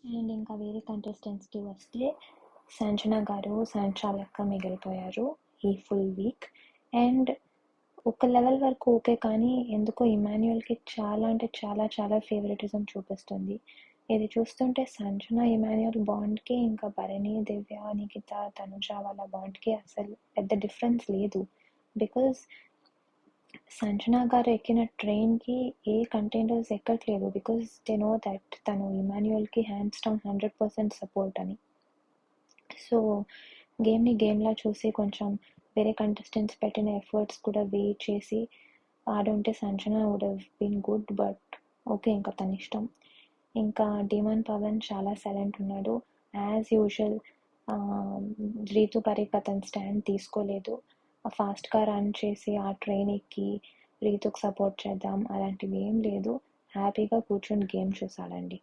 And ఇంకా వేరే కంటెస్టెంట్స్కి వస్తే సంజన గారు సంచా లెక్క మిగిలిపోయారు ఈ ఫుల్ వీక్. అండ్ ఒక లెవెల్ వరకు ఓకే, కానీ ఎందుకో ఇమాన్యుయల్కి చాలా అంటే చాలా చాలా ఫేవరెటిజం చూపిస్తుంది. ఇది చూస్తుంటే సంజన ఇమాన్యుయల్ బాండ్కి ఇంకా భరణి, దివ్య, నిఖిత, తనుజ వాళ్ళ బాండ్కి అసలు పెద్ద డిఫరెన్స్ లేదు. బికాజ్ సంజన గారు ఎక్కిన ట్రైన్కి ఏ కంటెండర్స్ ఎక్కట్లేదు, బికాజ్ దే నో దట్ తను ఇమాన్యుయల్కి హ్యాండ్స్ డౌన్ 100% సపోర్ట్ అని. సో గేమ్ని గేమ్లా చూసి కొంచెం వేరే కంటెస్టెంట్స్ పెట్టిన ఎఫర్ట్స్ కూడా వెయిట్ చేసి ఆడుంటే Sanjana would have been good. But okay, ఇంకా తన ఇష్టం. ఇంకా డిమాన్ పవన్ చాలా సైలెంట్ ఉన్నాడు యాజ్ యూజువల్. రీతు పరీక్ అతని స్టాండ్ తీసుకోలేదు. ఫాస్ట్గా రన్ చేసి ఆ ట్రైన్ ఎక్కి రీతుకు సపోర్ట్ చేద్దాం అలాంటివి ఏం లేదు. హ్యాపీగా కూర్చొని గేమ్ చూసాడండి.